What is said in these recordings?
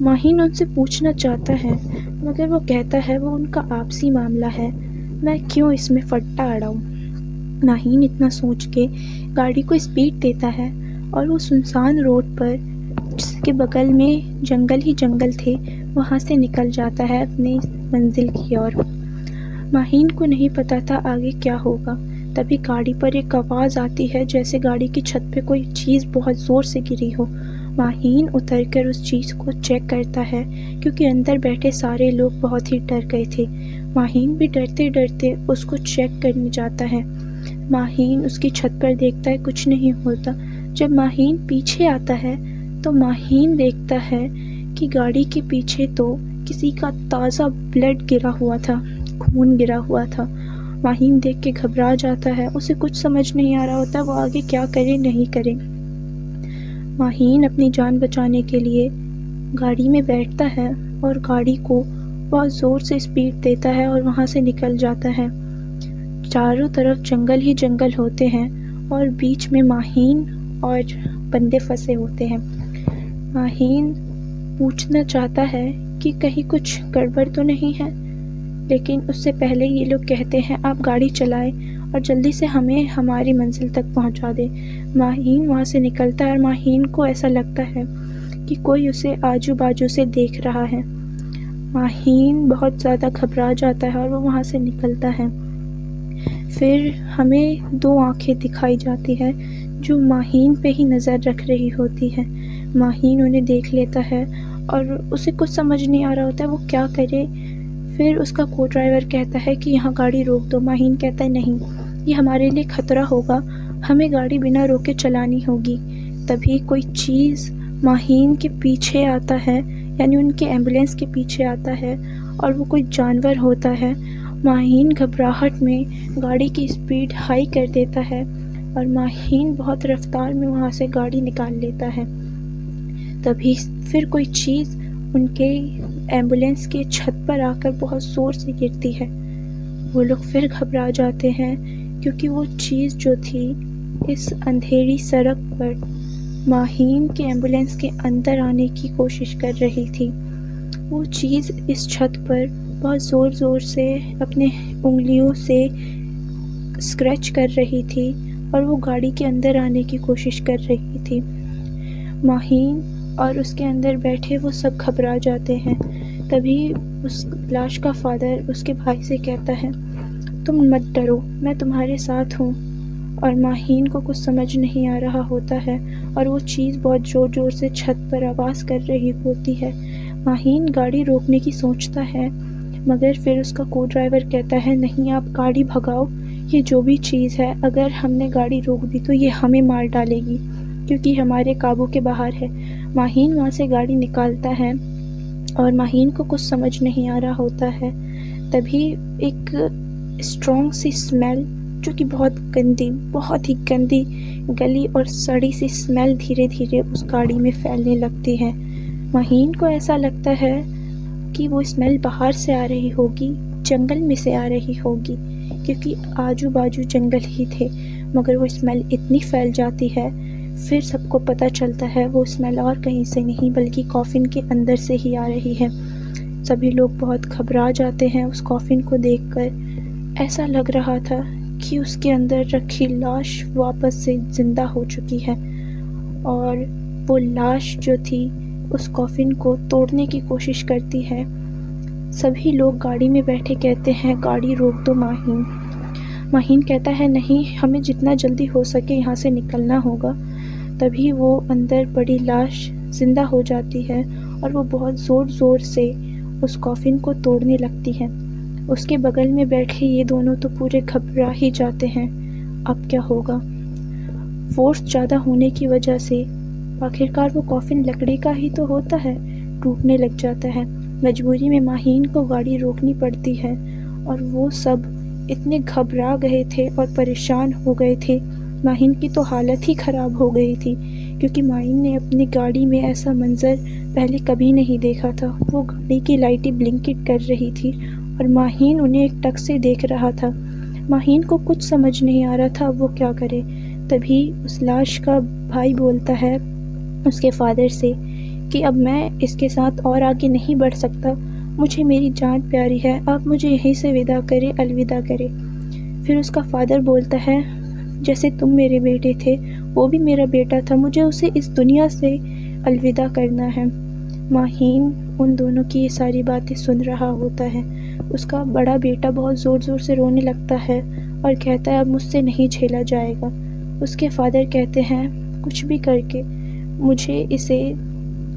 ماہین ان سے پوچھنا چاہتا ہے مگر وہ کہتا ہے وہ ان کا آپسی معاملہ ہے، میں کیوں اس میں پھٹا اڑاؤں۔ ماہین اتنا سوچ کے گاڑی کو اسپیڈ دیتا ہے اور وہ سنسان روڈ پر جس کے بغل میں جنگل ہی جنگل تھے وہاں سے نکل جاتا ہے اپنی منزل کی اور۔ ماہین کو نہیں پتا تھا آگے کیا ہوگا، تبھی گاڑی پر ایک آواز آتی ہے جیسے گاڑی کی چھت پہ کوئی چیز بہت زور سے گری ہو۔ ماہین اتر کر اس چیز کو چیک کرتا ہے کیونکہ اندر بیٹھے سارے لوگ بہت ہی ڈر گئے تھے۔ ماہین بھی ڈرتے ڈرتے اس کو چیک کرنے جاتا ہے۔ ماہین اس کی چھت پر دیکھتا ہے کچھ نہیں ہوتا۔ جب ماہین پیچھے آتا ہے تو ماہین دیکھتا ہے کہ گاڑی کے پیچھے تو کسی کا تازہ بلڈ گرا ہوا تھا، خون گرا ہوا تھا۔ ماہین دیکھ کے گھبرا جاتا ہے، اسے کچھ سمجھ نہیں آ رہا ہوتا وہ آگے کیا کرے نہیں کرے۔ ماہین اپنی جان بچانے کے لیے گاڑی میں بیٹھتا ہے اور گاڑی کو بہت زور سے اسپیڈ دیتا ہے اور وہاں سے نکل جاتا ہے۔ چاروں طرف جنگل ہی جنگل ہوتے ہیں اور بیچ میں ماہین اور بندے پھنسے ہوتے ہیں۔ ماہین پوچھنا چاہتا ہے کہ کہیں کچھ گڑبڑ تو نہیں ہے، لیکن اس سے پہلے یہ لوگ کہتے ہیں آپ گاڑی چلائیں اور جلدی سے ہمیں ہماری منزل تک پہنچا دیں۔ ماہین وہاں سے نکلتا ہے اور ماہین کو ایسا لگتا ہے کہ کوئی اسے آجو باجو سے دیکھ رہا ہے۔ ماہین بہت زیادہ گھبرا جاتا ہے اور وہ وہاں سے نکلتا ہے۔ پھر ہمیں دو آنکھیں دکھائی جاتی ہے جو ماہین پہ ہی نظر رکھ رہی ہوتی ہے۔ ماہین انہیں دیکھ لیتا ہے اور اسے کچھ سمجھ نہیں آ رہا ہوتا ہے وہ کیا کرے۔ پھر اس کا کو ڈرائیور کہتا ہے کہ یہاں گاڑی روک دو۔ ماہین کہتا ہے نہیں، یہ ہمارے لیے خطرہ ہوگا، ہمیں گاڑی بنا روکے چلانی ہوگی۔ تبھی کوئی چیز ماہین کے پیچھے آتا ہے، یعنی ان کے ایمبولینس کے پیچھے آتا ہے اور وہ کوئی جانور ہوتا ہے۔ ماہین گھبراہٹ میں گاڑی کی اسپیڈ ہائی کر دیتا ہے اور ماہین بہت رفتار میں وہاں سے گاڑی نکال لیتا ہے۔ تبھی پھر کوئی چیز ان کے ایمبولینس کے چھت پر آ کر بہت زور سے گرتی ہے۔ وہ لوگ پھر گھبرا جاتے ہیں کیونکہ وہ چیز جو تھی اس اندھیری سڑک پر ماہین کے ایمبولینس کے اندر آنے کی کوشش کر رہی تھی۔ وہ چیز اس چھت پر بہت زور زور سے اپنے انگلیوں سے اسکریچ کر رہی تھی اور وہ گاڑی کے اندر آنے کی کوشش کر رہی تھی۔ ماہین اور اس کے اندر بیٹھے وہ سب گھبرا جاتے ہیں۔ تبھی اس لاش کا فادر اس کے بھائی سے کہتا ہے تم مت ڈرو، میں تمہارے ساتھ ہوں۔ اور ماہین کو کچھ سمجھ نہیں آ رہا ہوتا ہے اور وہ چیز بہت زور زور سے چھت پر آواز کر رہی ہوتی ہے۔ ماہین گاڑی روکنے کی سوچتا ہے مگر پھر اس کا کو ڈرائیور کہتا ہے نہیں آپ گاڑی بھگاؤ، یہ جو بھی چیز ہے اگر ہم نے گاڑی روک دی تو یہ ہمیں مار ڈالے گی کیونکہ ہمارے قابو کے باہر ہے۔ ماہین وہاں سے گاڑی نکالتا ہے اور ماہین کو کچھ سمجھ نہیں آ رہا ہوتا ہے۔ تبھی ایک اسٹرانگ سی اسمیل جو کہ بہت ہی گندی گلی اور سڑی سی اسمیل دھیرے دھیرے اس گاڑی میں پھیلنے لگتی ہے۔ ماہین کو ایسا لگتا ہے کہ وہ اسمیل باہر سے آ رہی ہوگی، جنگل میں سے آ رہی ہوگی کیونکہ آجو باجو جنگل ہی تھے، مگر وہ اسمیل اتنی پھیل جاتی ہے پھر سب کو پتہ چلتا ہے وہ اسمیل اور کہیں سے نہیں بلکہ کافن کے اندر سے ہی آ رہی ہے۔ سبھی لوگ بہت گھبرا جاتے ہیں اس کافن کو دیکھ کر۔ ایسا لگ رہا تھا کہ اس کے اندر رکھی لاش واپس سے زندہ ہو چکی ہے اور وہ لاش جو تھی اس کافن کو توڑنے کی کوشش کرتی ہے۔ سبھی لوگ گاڑی میں بیٹھے کہتے ہیں گاڑی روک دو ماہین۔ ماہین کہتا ہے نہیں، ہمیں جتنا جلدی ہو سکے یہاں سے نکلنا ہوگا۔ تبھی وہ اندر پڑی لاش زندہ ہو جاتی ہے اور وہ بہت زور زور سے اس کافن کو توڑنے لگتی ہے۔ اس کے بغل میں بیٹھے یہ دونوں تو پورے گھبرا ہی جاتے ہیں اب کیا ہوگا۔ فورس زیادہ ہونے کی وجہ سے آخرکار وہ کافن لکڑی کا ہی تو ہوتا ہے، ٹوٹنے لگ جاتا ہے۔ مجبوری میں ماہین کو گاڑی روکنی پڑتی ہے اور وہ سب اتنے گھبرا گئے تھے اور پریشان ہو گئے تھے۔ ماہین کی تو حالت ہی خراب ہو گئی تھی کیونکہ ماہین نے اپنی گاڑی میں ایسا منظر پہلے کبھی نہیں دیکھا تھا۔ وہ گاڑی کی لائٹیں بلنکٹ کر رہی تھی اور ماہین انہیں ایک ٹک سے دیکھ رہا تھا۔ ماہین کو کچھ سمجھ نہیں آ رہا تھا اب وہ کیا کرے۔ تبھی اس لاش کا بھائی بولتا ہے اس کے فادر سے کہ اب میں اس کے ساتھ اور آگے نہیں بڑھ سکتا، مجھے میری جان پیاری ہے، آپ مجھے یہیں سے وداع کریں، الوداع کریں۔ پھر اس کا فادر بولتا ہے جیسے تم میرے بیٹے تھے وہ بھی میرا بیٹا تھا، مجھے اسے اس دنیا سے الوداع کرنا ہے۔ ماہین ان دونوں کی یہ ساری باتیں سن رہا ہوتا ہے۔ اس کا بڑا بیٹا بہت زور زور سے رونے لگتا ہے اور کہتا ہے اب مجھ سے نہیں جھیلا جائے گا۔ اس کے فادر کہتے ہیں کچھ بھی کر کے مجھے اسے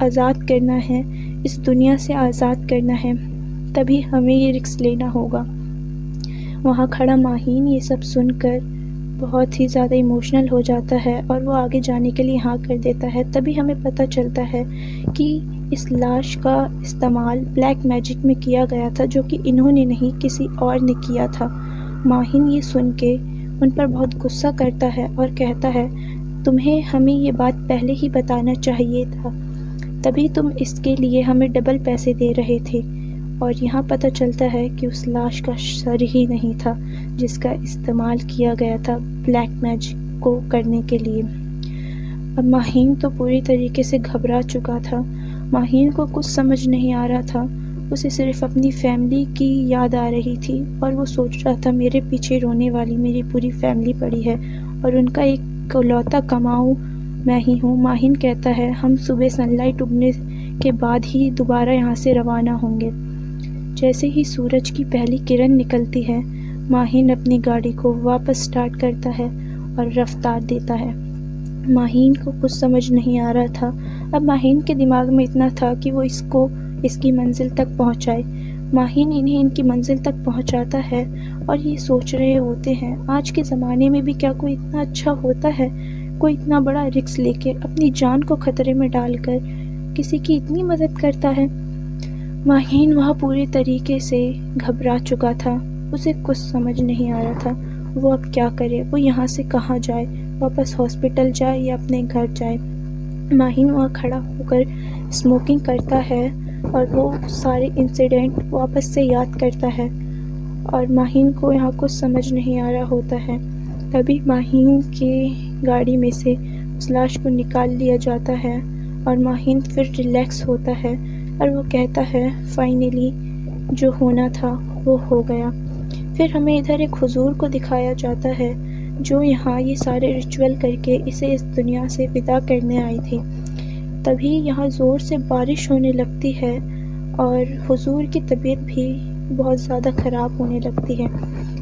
آزاد کرنا ہے، اس دنیا سے آزاد کرنا ہے، تبھی ہمیں یہ رسک لینا ہوگا۔ وہاں کھڑا ماہین یہ سب سن کر بہت ہی زیادہ ایموشنل ہو جاتا ہے اور وہ آگے جانے کے لیے ہاں کر دیتا ہے۔ تبھی ہمیں پتہ چلتا ہے کہ اس لاش کا استعمال بلیک میجک میں کیا گیا تھا، جو کہ انہوں نے نہیں کسی اور نے کیا تھا۔ ماہین یہ سن کے ان پر بہت غصہ کرتا ہے اور کہتا ہے تمہیں ہمیں یہ بات پہلے ہی بتانا چاہیے تھا، تبھی تم اس کے لیے ہمیں ڈبل پیسے دے رہے تھے۔ اور یہاں پتہ چلتا ہے کہ اس لاش کا سر ہی نہیں تھا جس کا استعمال کیا گیا تھا بلیک میجک کو کرنے کے لیے۔ اب ماہین تو پوری طریقے سے گھبرا چکا تھا۔ ماہین کو کچھ سمجھ نہیں آ رہا تھا، اسے صرف اپنی فیملی کی یاد آ رہی تھی اور وہ سوچ رہا تھا میرے پیچھے رونے والی میری پوری فیملی پڑی ہے اور ان کا ایک اکلوتا کماؤ میں ہی ہوں۔ ماہین کہتا ہے ہم صبح سن لائٹ اگنے کے بعد ہی دوبارہ یہاں سے روانہ ہوں گے۔ جیسے ہی سورج کی پہلی کرن نکلتی ہے، ماہین اپنی گاڑی کو واپس سٹارٹ کرتا ہے اور رفتار دیتا ہے۔ ماہین کو کچھ سمجھ نہیں آ رہا تھا۔ اب ماہین کے دماغ میں اتنا تھا کہ وہ اس کی منزل تک پہنچائے۔ ماہین انہیں ان کی منزل تک پہنچاتا ہے اور یہ سوچ رہے ہوتے ہیں آج کے زمانے میں بھی کیا کوئی اتنا اچھا ہوتا ہے، کوئی اتنا بڑا رسک لے کے اپنی جان کو خطرے میں ڈال کر کسی کی اتنی مدد کرتا ہے۔ ماہین وہاں پوری طریقے سے گھبرا چکا تھا، اسے کچھ سمجھ نہیں آ رہا تھا وہ اب کیا کرے، وہ یہاں سے کہاں جائے، واپس ہاسپٹل جائے یا اپنے گھر جائے۔ ماہین وہاں کھڑا ہو کر اسموکنگ کرتا ہے اور وہ سارے انسیڈنٹ واپس سے یاد کرتا ہے اور ماہین کو یہاں کچھ سمجھ نہیں آ رہا ہوتا ہے۔ تبھی ماہین کی گاڑی میں سے اس لاش کو نکال لیا جاتا ہے اور ماہین پھر ریلیکس ہوتا ہے اور وہ کہتا ہے فائنلی جو ہونا تھا وہ ہو گیا۔ پھر ہمیں ادھر ایک حضور کو دکھایا جاتا ہے جو یہاں یہ سارے ریچول کر کے اسے اس دنیا سے وداع کرنے آئی تھی۔ تبھی یہاں زور سے بارش ہونے لگتی ہے اور حضور کی طبیعت بھی بہت زیادہ خراب ہونے لگتی ہے،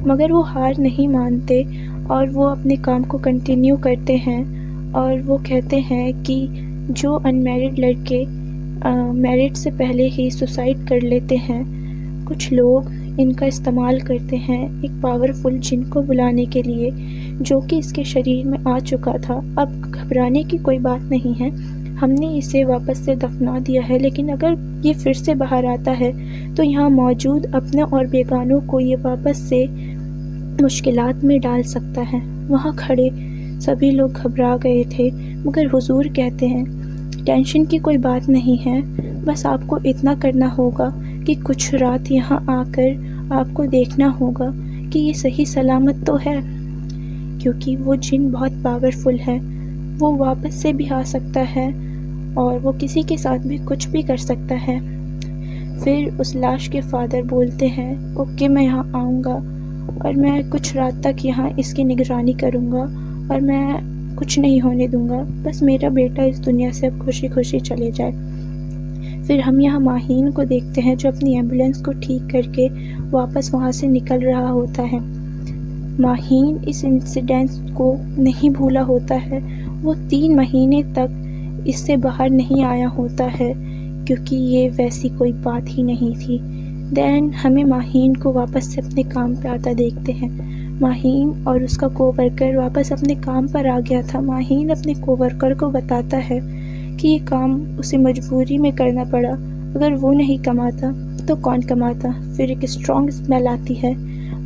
مگر وہ ہار نہیں مانتے اور وہ اپنے کام کو کنٹینیو کرتے ہیں اور وہ کہتے ہیں کہ جو ان میرڈ لڑکے میرڈ سے پہلے ہی سوسائڈ کر لیتے ہیں، کچھ لوگ ان کا استعمال کرتے ہیں ایک پاورفل جن کو بلانے کے لیے جو کہ اس کے شریر میں آ چکا تھا۔ اب گھبرانے کی کوئی بات نہیں ہے، ہم نے اسے واپس سے دفنا دیا ہے، لیکن اگر یہ پھر سے باہر آتا ہے تو یہاں موجود اپنے اور بیگانوں کو یہ واپس سے مشکلات میں ڈال سکتا ہے۔ وہاں کھڑے سبھی لوگ گھبرا گئے تھے، مگر حضور کہتے ہیں ٹینشن کی کوئی بات نہیں ہے، بس آپ کو اتنا کرنا ہوگا کہ کچھ رات یہاں آ کر آپ کو دیکھنا ہوگا کہ یہ صحیح سلامت تو ہے، کیونکہ وہ جن بہت پاورفل ہے، وہ واپس سے بھی آ سکتا ہے اور وہ کسی کے ساتھ بھی کچھ بھی کر سکتا ہے۔ پھر اس لاش کے فادر بولتے ہیں اوکے میں یہاں آؤں گا اور میں کچھ رات تک یہاں اس کی نگرانی کروں گا اور میں کچھ نہیں ہونے دوں گا، بس میرا بیٹا اس دنیا سے اب خوشی خوشی چلے جائے۔ پھر ہم یہاں ماہین کو دیکھتے ہیں جو اپنی ایمبولینس کو ٹھیک کر کے واپس وہاں سے نکل رہا ہوتا ہے۔ ماہین اس انسیڈنٹ کو نہیں بھولا ہوتا ہے، وہ 3 مہینے تک اس سے باہر نہیں آیا ہوتا ہے کیونکہ یہ ویسی کوئی بات ہی نہیں تھی۔ دین ہمیں ماہین کو واپس سے اپنے کام پہ آتا دیکھتے ہیں۔ ماہین اور اس کا کو ورکر واپس اپنے کام پر آ گیا تھا۔ ماہین اپنے کو ورکر کو بتاتا ہے کہ یہ کام اسے مجبوری میں کرنا پڑا، اگر وہ نہیں کماتا تو کون کماتا۔ پھر ایک اسٹرانگ اسمیل آتی ہے۔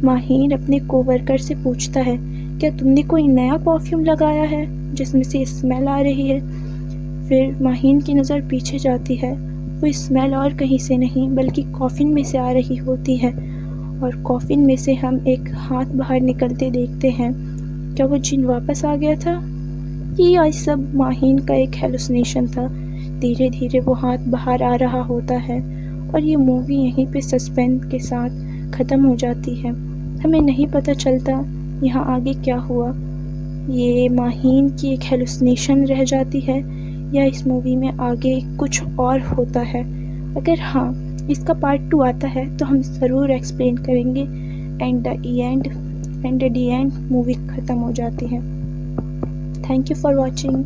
ماہین اپنے کو ورکر سے پوچھتا ہے کیا تم نے کوئی نیا پرفیوم لگایا ہے جس میں سے اسمیل آ رہی ہے؟ پھر ماہین کی نظر پیچھے جاتی ہے، وہ اسمیل اور کہیں سے نہیں بلکہ کافن میں سے آ رہی ہوتی ہے اور کافن میں سے ہم ایک ہاتھ باہر نکلتے دیکھتے ہیں۔ کیا وہ جن واپس آ گیا تھا؟ یہ سب ماہین کا ایک ہیلوسینیشن تھا۔ دھیرے دھیرے وہ ہاتھ باہر آ رہا ہوتا ہے اور یہ مووی یہیں پہ سسپینس کے ساتھ ختم ہو جاتی ہے۔ ہمیں نہیں پتہ چلتا یہاں آگے کیا ہوا، یہ ماہین کی ایک ہیلوسینیشن رہ جاتی ہے یا اس مووی میں آگے کچھ اور ہوتا ہے۔ اگر ہاں اس کا پارٹ 2 آتا ہے تو ہم ضرور ایکسپلین کریں گے۔ And at the end movie ختم ہو جاتی ہے۔ Thank you for watching.